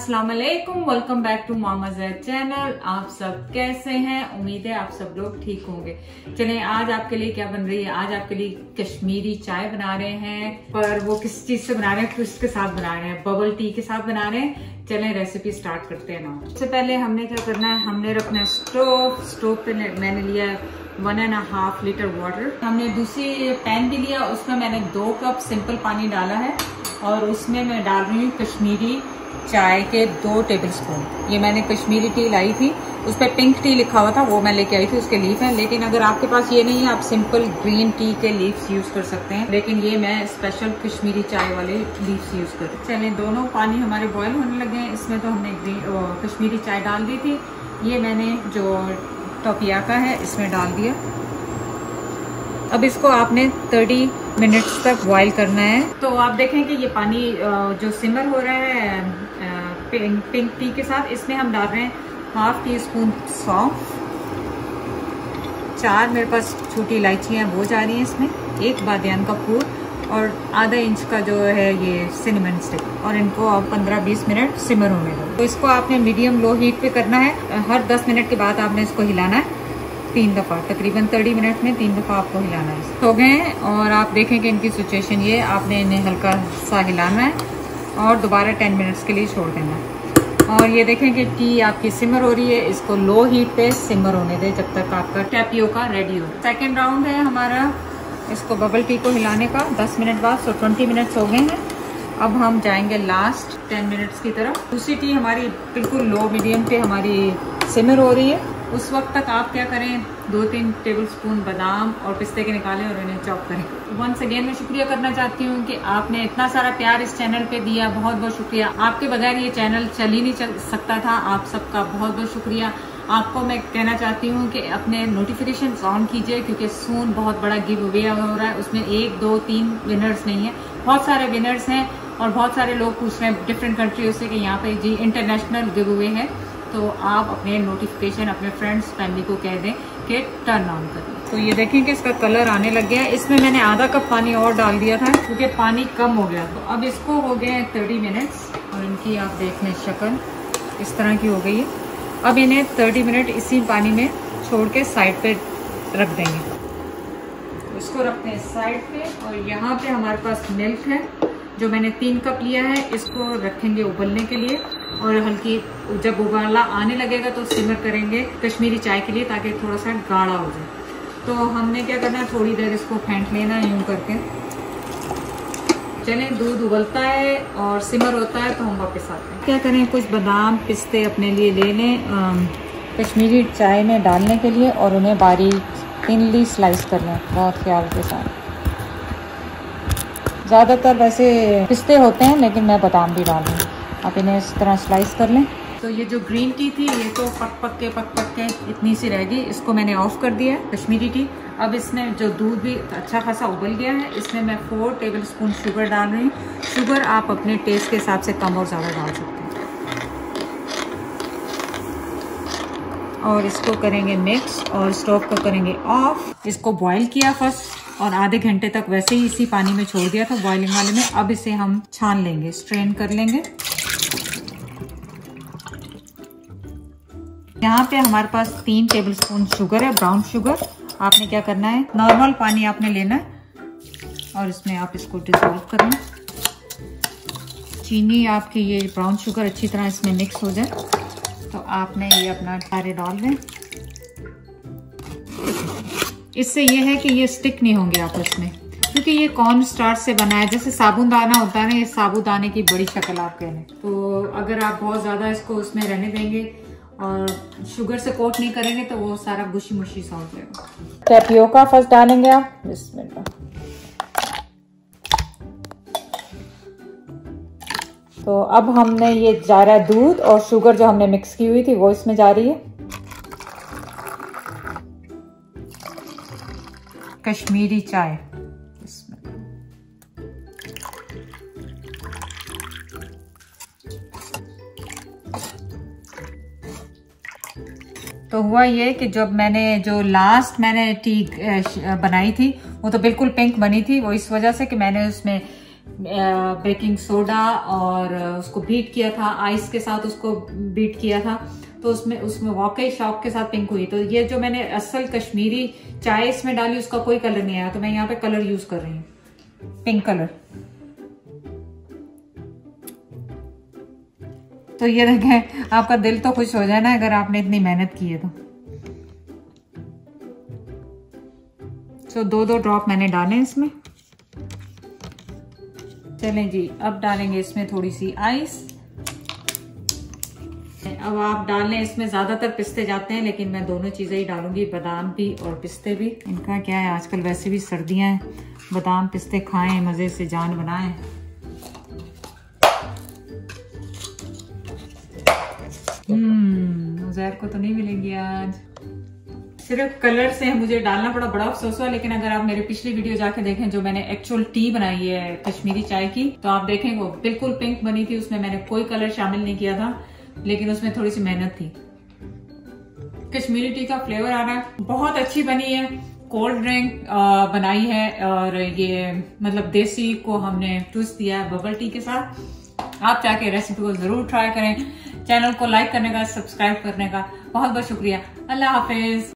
अस्सलाम वालेकुम, welcome back to Mama Zaid channel. आप सब कैसे हैं? उम्मीद है आप सब लोग ठीक होंगे। चलें, आज आपके लिए क्या बन रही है? आज आपके लिए कश्मीरी चाय बना रहे हैं, पर वो किस चीज से बना रहे हैं, किसके साथ बना रहे हैं? बबल टी के साथ बना रहे हैं। चलें रेसिपी स्टार्ट करते हैं ना। सबसे पहले हमने क्या करना है, हमने रखना है स्टोव पे मैंने लिया है 1.5 लीटर वाटर। हमने दूसरी पैन भी लिया, उसमें मैंने 2 कप सिंपल पानी डाला है और उसमें मैं डाल रही हूँ कश्मीरी चाय के 2 टेबलस्पून। ये मैंने कश्मीरी टी लाई थी, उस पर पिंक टी लिखा हुआ था, वो मैं लेके आई थी, उसके लीफ हैं। लेकिन अगर आपके पास ये नहीं है, आप सिंपल ग्रीन टी के लीव्स यूज कर सकते हैं, लेकिन ये मैं स्पेशल कश्मीरी चाय वाले लीव्स यूज कर। चले, दोनों पानी हमारे बॉयल होने लगे हैं। इसमें तो हमने कश्मीरी चाय डाल दी थी, ये मैंने जो टोपियाका है इसमें डाल दिया। अब इसको आपने 30 मिनट्स तक बॉईल करना है। तो आप देखें कि ये पानी जो सिमर हो रहा है पिंक टी के साथ, इसमें हम डाल रहे हैं 1/2 टीस्पून सौंफ, 4 मेरे पास छोटी इलायचियाँ वो जा रही हैं इसमें, 1 बादियान का फूल और ½ इंच का जो है ये सिनेमन स्टिक, और इनको आप 15-20 मिनट सिमर होने दो। तो इसको आपने मीडियम लो हीट पे करना है। हर 10 मिनट के बाद आपने इसको हिलाना है 3 दफा, तकरीबन 30 मिनट में 3 दफा आपको हिलाना है। हो गए हैं और आप देखें कि इनकी सिचुएशन ये, आपने इन्हें हल्का सा हिलाना है और दोबारा 10 मिनट्स के लिए छोड़ देना है। और ये देखें कि टी आपकी सिमर हो रही है, इसको लो हीट पे सिमर होने दे जब तक आपका टैपियोका रेडी हो। सेकेंड राउंड है हमारा इसको बबल टी को हिलाने का 10 मिनट बाद। सो 20 मिनट्स हो गए हैं। अब हम जाएंगे लास्ट 10 मिनट्स की तरफ। दूसरी टी हमारी बिल्कुल लो मीडियम पे हमारी सिमर हो रही है। उस वक्त तक आप क्या करें, 2-3 टेबलस्पून बादाम और पिस्ते के निकालें और इन्हें चॉप करें। वंस अगेन मैं शुक्रिया करना चाहती हूँ कि आपने इतना सारा प्यार इस चैनल पे दिया, बहुत बहुत शुक्रिया। आपके बगैर ये चैनल चल ही नहीं चल सकता था। आप सबका बहुत बहुत शुक्रिया। आपको मैं कहना चाहती हूँ कि अपने नोटिफिकेशन ऑन कीजिए, क्योंकि सून बहुत बड़ा गिव अवे हो रहा है। उसमें 1, 2, 3 विनर्स नहीं है, बहुत सारे विनर्स हैं और बहुत सारे लोग पूछ रहे हैं डिफरेंट कंट्रियों से कि यहाँ पे जी इंटरनेशनल गिव अवे है। तो आप अपने नोटिफिकेशन अपने फ्रेंड्स फैमिली को कह दें कि टर्न ऑन करें। तो ये देखें कि इसका कलर आने लग गया है। इसमें मैंने ½ कप पानी और डाल दिया था क्योंकि पानी कम हो गया। तो अब इसको हो गए 30 मिनट्स और इनकी आप देख लें शक्ल इस तरह की हो गई है। अब इन्हें 30 मिनट इसी पानी में छोड़ के साइड पे रख देंगे। तो इसको रखते हैं साइड पे। और यहाँ पे हमारे पास मिल्क है जो मैंने 3 कप लिया है, इसको रखेंगे उबलने के लिए। और हल्की जब उबाला आने लगेगा तो सिमर करेंगे कश्मीरी चाय के लिए, ताकि थोड़ा सा गाढ़ा हो जाए। तो हमने क्या करना है, थोड़ी देर इसको फेंट लेना है यूं करके। चलें, दूध उबलता है और सिमर होता है तो हम वापस आते हैं। क्या करें, कुछ बादाम पिस्ते अपने लिए ले लें कश्मीरी चाय में डालने के लिए, और उन्हें बारीक थिनली स्लाइस कर लें बहुत ख्याल के साथ। ज़्यादातर वैसे पिस्ते होते हैं, लेकिन मैं बादाम भी डाल दूँगी। आप इन्हें इस तरह स्लाइस कर लें। तो ये जो ग्रीन टी थी ये तो पक पक के इतनी सी रह गई, इसको मैंने ऑफ कर दिया है कश्मीरी टी। अब इसमें जो दूध भी अच्छा खासा उबल गया है, इसमें मैं 4 टेबलस्पून शुगर डाल रही हूँ। शुगर आप अपने टेस्ट के हिसाब से कम और ज़्यादा डाल सकते हैं। और इसको करेंगे मिक्स और स्टोव को करेंगे ऑफ। इसको बॉईल किया फर्स्ट और आधे घंटे तक वैसे ही इसी पानी में छोड़ दिया था बॉइलिंग वाले में। अब इसे हम छान लेंगे, स्ट्रेन कर लेंगे। यहाँ पे हमारे पास 3 टेबलस्पून शुगर है, ब्राउन शुगर। आपने क्या करना है, नॉर्मल पानी आपने लेना है और इसमें आप इसको डिसॉल्व करना। चीनी आपकी ये ब्राउन शुगर अच्छी तरह इसमें मिक्स हो जाए तो आपने ये अपना सारे डाल दें। इससे ये है कि ये स्टिक नहीं होंगे आपस में, क्योंकि ये कॉर्न स्टार्च से बना है। जैसे साबुनदाना होता है ना, ये साबुदाने की बड़ी शक्ल आप कह लें। तो अगर आप बहुत ज्यादा इसको उसमें रहने देंगे और शुगर से कोट नहीं करेंगे तो वो सारा गुशी मुशी सा हो जाएगा। टैपियोका फर्स्ट डालेंगे आप, बिस्मिल्लाह। तो अब हमने ये जा रहा है दूध और शुगर जो हमने मिक्स की हुई थी वो इसमें जा रही है। कश्मीरी चाय, तो हुआ ये कि जब मैंने जो लास्ट मैंने टी बनाई थी वो तो बिल्कुल पिंक बनी थी। वो इस वजह से कि मैंने उसमें बेकिंग सोडा और उसको बीट किया था, आइस के साथ उसको बीट किया था, तो उसमें वाकई शौक के साथ पिंक हुई। तो ये जो मैंने असल कश्मीरी चाय इसमें डाली उसका कोई कलर नहीं आया, तो मैं यहाँ पे कलर यूज कर रही हूँ, पिंक कलर। तो ये देखें, आपका दिल तो खुश हो जाए ना अगर आपने इतनी मेहनत की है तो। तो 2-2 ड्रॉप मैंने डाले इसमें। चलें जी, अब डालेंगे इसमें थोड़ी सी आइस। अब आप डाल लें, इसमें ज्यादातर पिस्ते जाते हैं, लेकिन मैं दोनों चीजें ही डालूंगी, बादाम भी और पिस्ते भी। इनका क्या है, आजकल वैसे भी सर्दियां हैं, बादाम पिस्ते खाएं, मजे से जान बनाएं। उज़ैर को तो नहीं मिलेंगी आज। सिर्फ कलर से मुझे डालना पड़ा, बड़ा अफसोस हुआ। लेकिन अगर आप मेरी पिछली वीडियो जाके देखें जो मैंने एक्चुअल टी बनाई है कश्मीरी चाय की, तो आप देखें वो बिल्कुल पिंक बनी थी, उसमें मैंने कोई कलर शामिल नहीं किया था, लेकिन उसमें थोड़ी सी मेहनत थी। कश्मीरी टी का फ्लेवर आ रहा है, बहुत अच्छी बनी है। कोल्ड ड्रिंक बनाई है और ये मतलब देसी को हमने ट्विस्ट दिया है बबल टी के साथ। आप चाहे रेसिपी को जरूर ट्राई करें। चैनल को लाइक करने का, सब्सक्राइब करने का बहुत बहुत शुक्रिया। अल्लाह हाफिज।